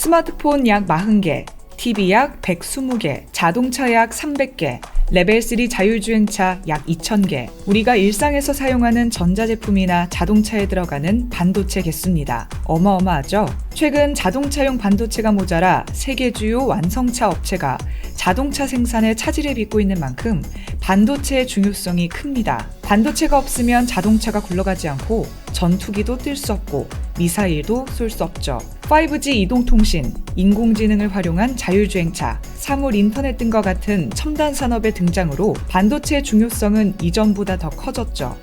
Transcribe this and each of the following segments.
스마트폰 약 40개, TV 약 120개, 자동차 약 300개, 레벨3 자율주행차 약 2000개. 우리가 일상에서 사용하는 전자제품이나 자동차에 들어가는 반도체 개수입니다. 어마어마하죠? 최근 자동차용 반도체가 모자라 세계 주요 완성차 업체가 자동차 생산에 차질을 빚고 있는 만큼 반도체의 중요성이 큽니다. 반도체가 없으면 자동차가 굴러가지 않고 전투기도 뜰 수 없고 미사일도 쏠 수 없죠. 5G 이동통신, 인공지능을 활용한 자율주행차, 사물 인터넷 등과 같은 첨단 산업의 등장으로 반도체의 중요성은 이전보다 더 커졌죠.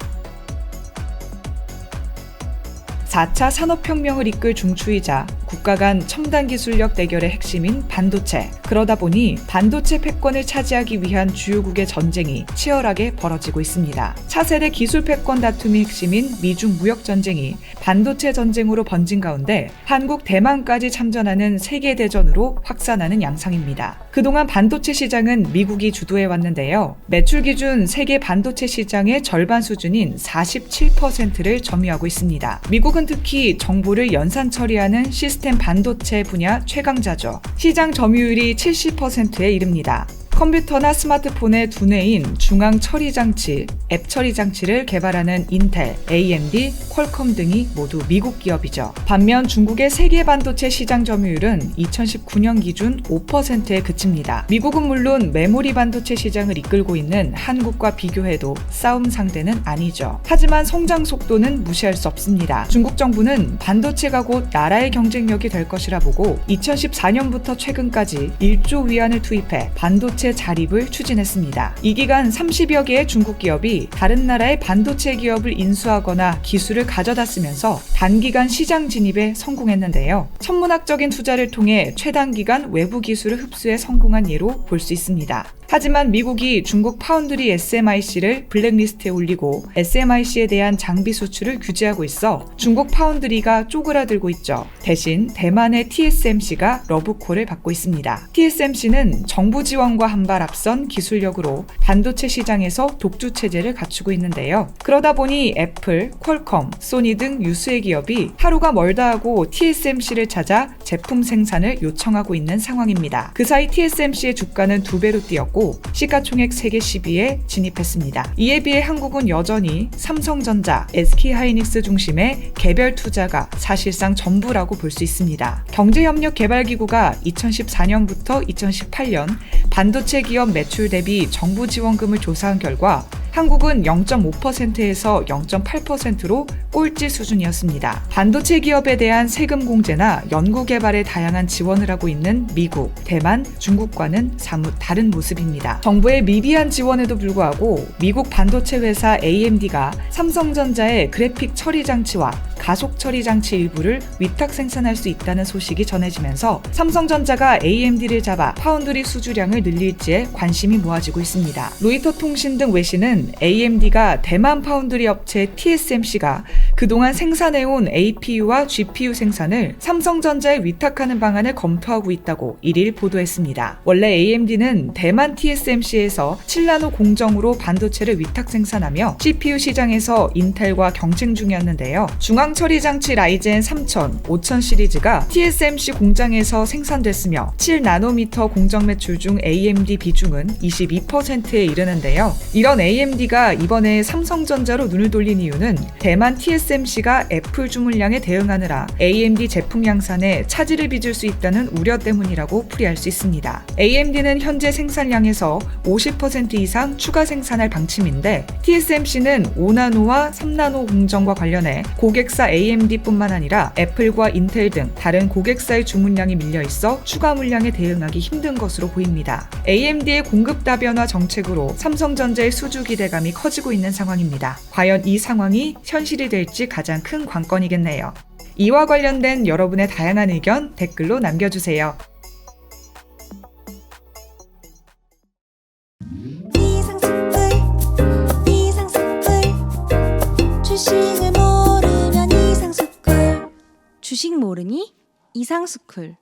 4차 산업혁명을 이끌 중추이자 국가 간 첨단 기술력 대결의 핵심인 반도체. 그러다 보니 반도체 패권을 차지하기 위한 주요국의 전쟁이 치열하게 벌어지고 있습니다. 차세대 기술 패권 다툼이 핵심인 미중 무역 전쟁이 반도체 전쟁으로 번진 가운데 한국, 대만까지 참전하는 세계대전으로 확산하는 양상입니다. 그동안 반도체 시장은 미국이 주도해 왔는데요. 매출 기준 세계 반도체 시장의 절반 수준인 47%를 점유하고 있습니다. 미국은 특히 정보를 연산 처리하는 시스템 반도체 분야 최강자죠. 시장 점유율이 70%에 이릅니다. 컴퓨터나 스마트폰의 두뇌인 중앙 처리 장치, 앱 처리 장치를 개발하는 인텔, AMD, 퀄컴 등이 모두 미국 기업이죠. 반면 중국의 세계 반도체 시장 점유율은 2019년 기준 5%에 그칩니다. 미국은 물론 메모리 반도체 시장을 이끌고 있는 한국과 비교해도 싸움 상대는 아니죠. 하지만 성장 속도는 무시할 수 없습니다. 중국 정부는 반도체가 곧 나라의 경쟁력이 될 것이라 보고 2014년부터 최근까지 1조 위안을 투입해 반도체 자립을 추진했습니다. 이 기간 30여 개의 중국 기업이 다른 나라의 반도체 기업을 인수하거나 기술을 가져다 쓰면서 단기간 시장 진입에 성공했는데요. 천문학적인 투자를 통해 최단기간 외부 기술을 흡수해 성공한 예로 볼 수 있습니다. 하지만 미국이 중국 파운드리 SMIC를 블랙리스트에 올리고 SMIC에 대한 장비 수출을 규제하고 있어 중국 파운드리가 쪼그라들고 있죠. 대신 대만의 TSMC가 러브콜을 받고 있습니다. TSMC는 정부 지원과 한 발 앞선 기술력으로 반도체 시장에서 독주 체제를 갖추고 있는데요. 그러다 보니 애플, 퀄컴, 소니 등 유수의 기업이 하루가 멀다 하고 TSMC를 찾아 제품 생산을 요청하고 있는 상황입니다. 그 사이 TSMC의 주가는 2배로 뛰었고 시가총액 세계 10위에 진입했습니다. 이에 비해 한국은 여전히 삼성전자, SK하이닉스 중심의 개별 투자가 사실상 전부라고 볼 수 있습니다. 경제협력개발기구가 2014년부터 2018년 반도체 기업 매출 대비 정부 지원금을 조사한 결과 한국은 0.5%에서 0.8%로 꼴찌 수준이었습니다. 반도체 기업에 대한 세금 공제나 연구개발에 다양한 지원을 하고 있는 미국, 대만, 중국과는 사뭇 다른 모습입니다. 정부의 미비한 지원에도 불구하고 미국 반도체 회사 AMD가 삼성전자의 그래픽 처리 장치와 가속 처리 장치 일부를 위탁 생산할 수 있다는 소식이 전해지면서 삼성전자가 AMD를 잡아 파운드리 수주량을 늘릴지에 관심이 모아지고 있습니다. 로이터 통신 등 외신은 AMD가 대만 파운드리 업체 TSMC가 그동안 생산해온 APU와 GPU 생산을 삼성전자에 위탁하는 방안을 검토하고 있다고 1일 보도했습니다. 원래 AMD는 대만 TSMC에서 7나노 공정으로 반도체를 위탁 생산하며 CPU 시장에서 인텔과 경쟁 중이었는데요. 중앙처리장치 라이젠 3000, 5000 시리즈가 TSMC 공장에서 생산됐으며 7나노미터 공정 매출 중 AMD 비중은 22%에 이르는데요. 이런 AMD가 이번에 삼성전자로 눈을 돌린 이유는 대만 TSMC가 애플 주문량에 대응하느라 AMD 제품 양산에 차질을 빚을 수 있다는 우려 때문이라고 풀이할 수 있습니다. AMD는 현재 생산량에서 50% 이상 추가 생산할 방침인데 TSMC는 5나노와 3나노 공정과 관련해 고객사 AMD뿐만 아니라 애플과 인텔 등 다른 고객사의 주문량이 밀려 있어 추가 물량에 대응하기 힘든 것으로 보입니다. AMD의 공급 다변화 정책으로 삼성전자의 수주 기대감이 커지고 있는 상황입니다. 과연 이 상황이 현실이 될지 가장 큰 관건이겠네요. 이와 관련된 여러분의 다양한 의견 댓글로 남겨주세요. 주식 모르니? 이상스쿨